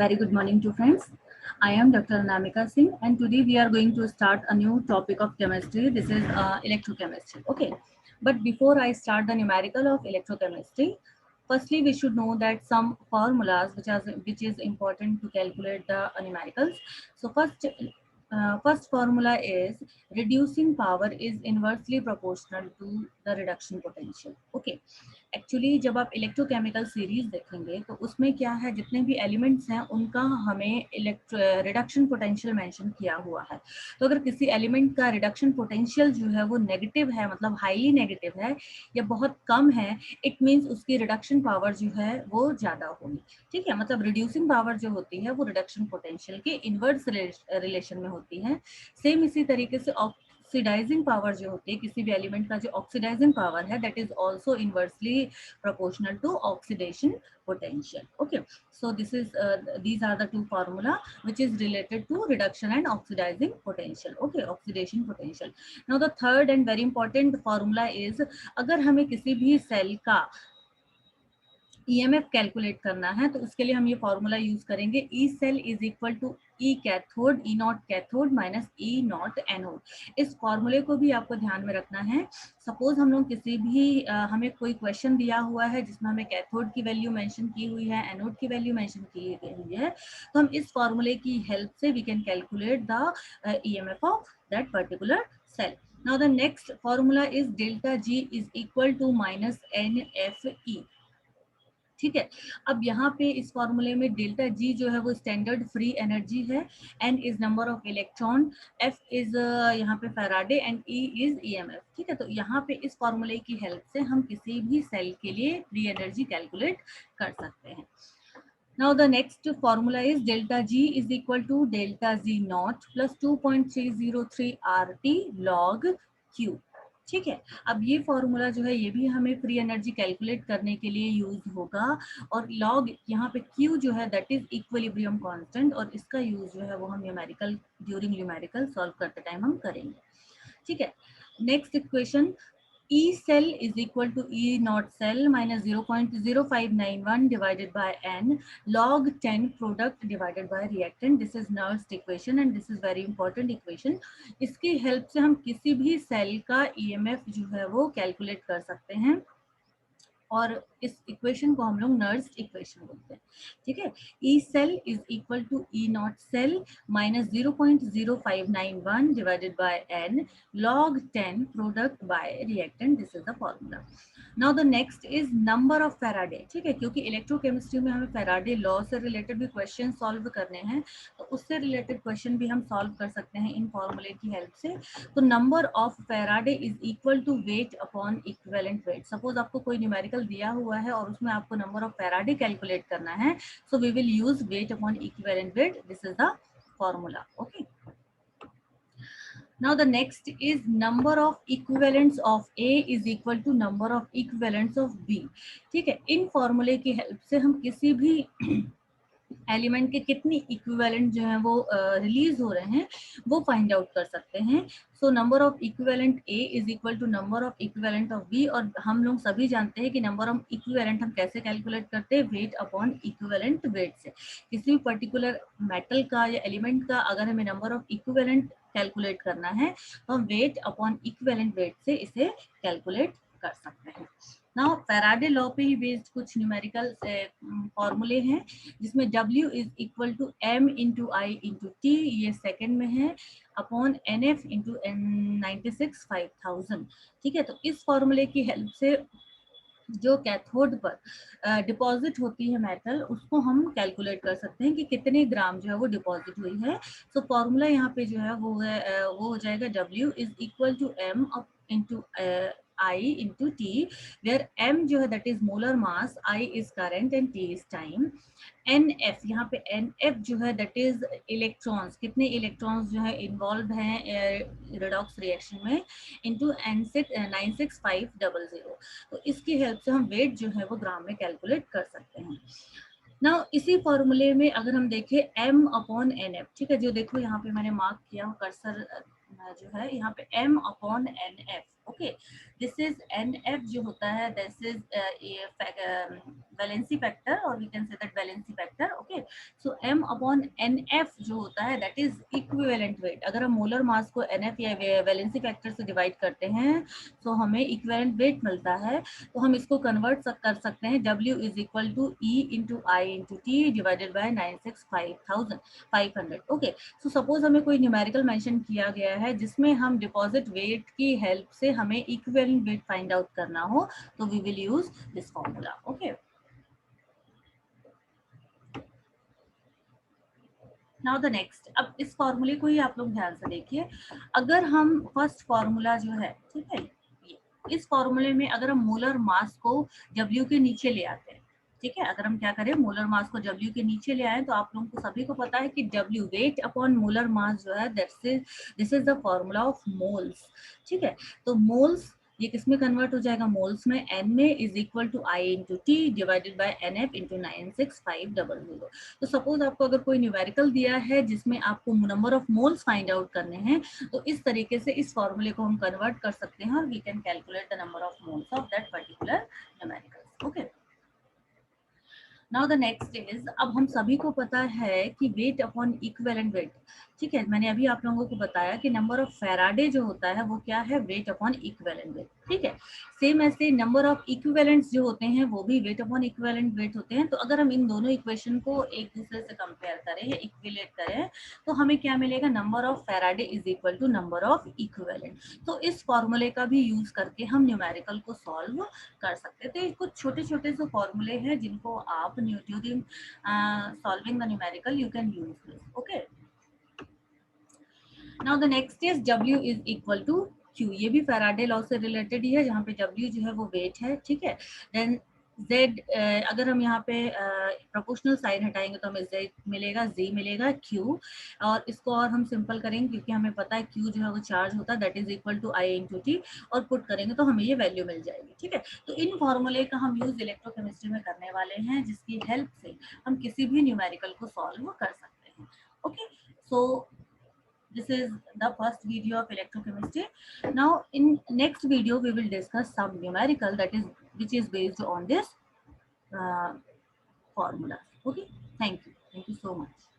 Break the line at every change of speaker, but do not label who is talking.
Very good morning to friends. I am Dr. Anamika Singh and today we are going to start a new topic of chemistry. This is electrochemistry. Okay. But before I start the numerical of electrochemistry, firstly we should know that some formulas which is important to calculate the numericals. So first formula is reducing power is inversely proportional to the reduction potential. Okay. Actually जब आप electrochemical series देखेंगे तो उसमें क्या है, जितने भी elements हैं उनका हमें रिडक्शन पोटेंशियल मेंशन किया हुआ है। तो अगर किसी एलिमेंट का रिडक्शन पोटेंशियल जो है वो नेगेटिव है, मतलब हाईली नेगेटिव है या बहुत कम है, इट मींस उसकी रिडक्शन पावर जो है वो ज़्यादा होगी। ठीक है, मतलब रिड्यूसिंग पावर जो होती है वो रिडक्शन पोटेंशियल के इनवर्स रिलेशन में होती है। सेम इसी तरीके से ऑक्सीडाइजिंग पावर जो होती है किसी भी एलिमेंट का, जो ऑक्सीडाइजिंग पावर है, that is also inversely proportional to oxidation potential. Okay, so these are the two formula which is related to reduction and oxidizing potential. Okay, oxidation potential. Now the third and very important formula is, अगर हमें किसी भी cell का EMF calculate करना है तो उसके लिए हम ये फॉर्मूला यूज करेंगे, E cell is equal to E cathode, E not cathode minus E not anode. इस फॉर्मूले को भी आपको ध्यान में रखना है। सपोज हम लोग किसी भी हमें कोई क्वेश्चन दिया हुआ है जिसमें हमें कैथोड की वैल्यू मेंशन की हुई है, एनोड की वैल्यू मेंशन की हुई है, तो हम इस फॉर्मूले की हेल्प से we can calculate the EMF of that particular cell. Now the next formula is delta G is equal to minus NFE। ठीक है, अब यहाँ पे इस फॉर्मूले में डेल्टा जी जो है वो स्टैंडर्ड फ्री एनर्जी है, N is number of electron, F is यहाँ पे Faraday and E is EMF। ठीक है, तो यहाँ पे इस फॉर्मूले की हेल्प से हम किसी भी सेल के लिए फ्री एनर्जी कैलकुलेट कर सकते हैं। Now the next formula is delta G is equal to delta G not plus 2.303 RT log Q। ठीक है, अब ये फॉर्मूला जो है ये भी हमें फ्री एनर्जी कैलकुलेट करने के लिए यूज होगा, और लॉग यहाँ पे Q जो है दैट इज इक्विलिब्रियम कांस्टेंट, और इसका यूज जो है वो हम न्यूमेरिकल ड्यूरिंग न्यूमेरिकल सॉल्व करते टाइम हम करेंगे। ठीक है, next equation, E cell is equal to E naught cell minus 0.0591 divided by N log 10 product divided by reactant. This is Nernst equation and this is very important equation. इसकी help से हम किसी भी cell का EMF जो है वो calculate कर सकते हैं, और इस इक्वेशन को हम लोग नर्स्ट इक्वेशन बोलते हैं। ठीक है, E cell is equal to E not cell minus 0.0591 divided by N log 10 product by reactant. This is the formula. Now the next is number of Faraday. ठीक है, क्योंकि इलेक्ट्रोकेमिस्ट्री में हमें फैराडे लॉ से रिलेटेड भी question solve करने हैं, तो उससे रिलेटेड क्वेश्चन भी हम सॉल्व कर सकते हैं इन फॉर्मूले की हेल्प से। तो number of Faraday is equal to weight upon equivalent weight. Suppose आपको कोई न्यूमेरिकल दिया हुआ है और उसमें आपको नंबर ऑफ फैराडे कैलकुलेट करना है, so we will use weight upon equivalent weight. This is the formula. Okay, now the next is number of equivalents of A is equal to number of equivalents of B। ठीक है, इन फॉर्मूले की help से हम किसी भी element के कितनी इक्विवेलेंट जो है वो रिलीज हो रहे हैं वो फाइंड आउट कर सकते हैं। So number of equivalent A is equal to number of equivalent of B, और हम लोग सभी जानते हैं कि नंबर ऑफ इक्विवेलेंट हम कैसे कैलकुलेट करते हैं, वेट अपॉन इक्विवेलेंट वेट से। किसी भी पर्टिकुलर मेटल का या एलिमेंट का अगर हमें नंबर ऑफ इक्विवेलेंट कैलकुलेट करना है तो हम वेट अपॉन इक्विवेलेंट वेट से इसे कैलकुलेट कर सकते हैं। नाउ फैराडे लॉ पे ही बेस्ड कुछ न्यूमेरिकल फॉर्मूले हैं, जिसमें W is equal to M into I into T, ये सेकेंड में है, अपॉन NF इंटू 96,5000। ठीक है, तो इस फॉर्मूले की हेल्प से जो कैथोड पर डिपॉजिट होती है मेटल, उसको हम कैलकुलेट कर सकते हैं कि कितने ग्राम जो है वो डिपॉजिट हुई है। सो फॉर्मूला यहाँ पे जो है वो हो जाएगा W is equal to M into I into T, where M जो है that is molar mass, I is current and T is time। NF यहाँ पे NF जो है that is electrons, कितने इलेक्ट्रॉन्स जो है इन्वॉल्व हैं रेडॉक्स रिएक्शन में, into 96500। तो इसकी हेल्प से हम वेट जो है वो ग्राम में कैलकुलेट कर सकते हैं। ना इसी फॉर्मूले में अगर हम देखें M अपॉन NF, ठीक है, जो देखो यहाँ पे मैंने मार्क किया कर्सर जो है यहाँ पे M upon NF। Okay, this is NF जो होता है, दिस इज वैलेंसी फैक्टर, और we can say that valency factor. Okay, so M upon NF जो होता है दैट इज इक्विवेलेंट वेट। अगर हम मोलर मास को NF या वैलेंसी फैक्टर से डिवाइड करते हैं तो हमें इक्विवेलेंट वेट मिलता है। तो हम इसको कन्वर्ट कर सकते हैं, W is equal to E into I into T divided by 96500। Okay, so suppose हमें कोई न्यूमेरिकल मेंशन किया गया है जिसमें हम डिपॉजिट वेट की हेल्प से हमें इक्विवेलेंट वेट फाइंड आउट करना हो, तो we will use this formula. Okay, now the next, अब इस फॉर्मूले को ही आप लोग ध्यान से देखिए। अगर हम फर्स्ट फॉर्मूला जो है, ठीक है, इस फॉर्मूले में अगर हम मोलर मास को W के नीचे ले आते हैं, ठीक है, अगर हम क्या करें, मोलर मास को W के नीचे ले आए, तो आप लोगों को सभी को पता है कि W weight upon molar mass जो है this is the formula of moles. ठीक है, तो मोल्स ये किस में कन्वर्ट हो जाएगा, मोल्स में, N में, is equal to I into T divided by NF into 96500। तो सपोज आपको अगर कोई न्यूमेरिकल दिया है जिसमें आपको number of moles find out करने हैं, तो इस तरीके से इस फॉर्मूले को हम कन्वर्ट कर सकते हैं और we can calculate the number of moles of that particular numerical. Okay, now the next is, अब हम सभी को पता है कि वेट अपॉन इक्विवेलेंट वेट। ठीक है, मैंने अभी आप लोगों को बताया कि नंबर ऑफ फैराडे जो होता है वो क्या है, वेट अपॉन इक्विवेलेंट वेट। ठीक है, सेम ऐसे नंबर ऑफ इक्विवेलेंट्स जो होते हैं वो भी वेट अपॉन इक्विवेलेंट वेट होते हैं। तो अगर हम इन दोनों इक्वेशन को एक दूसरे से कंपेयर करें या इक्विलेट करें, तो हमें क्या मिलेगा, number of Faraday is equal to number of equivalent. तो इस फॉर्मूले का भी यूज करके हम न्यूमेरिकल को सॉल्व कर सकते हैं। तो ये कुछ छोटे छोटे से फॉर्मूले हैं जिनको आप during solving the numerical you can use this. Okay, now the next is W is equal to Q। ये भी फैराडे लॉ से रिलेटेड ही है, जहाँ पे W जो है वो वेट है। ठीक है, देन Z, अगर हम यहाँ पे प्रोपोर्शनल साइन हटाएंगे तो हमें Z मिलेगा, Z मिलेगा, Q, और इसको और हम सिंपल करेंगे क्योंकि हमें पता है Q जो है वो चार्ज होता है, that is equal to I into T, और पुट करेंगे तो हमें ये वैल्यू मिल जाएगी। ठीक है, तो इन फॉर्मूले का हम यूज इलेक्ट्रोकेमिस्ट्री में करने वाले हैं, जिसकी हेल्प से हम किसी भी न्यूमेरिकल को सॉल्व कर सकते हैं। Okay, so this is the first video of electrochemistry. Now in next video we will discuss some numerical that is which is based on this formula. Okay, thank you so much.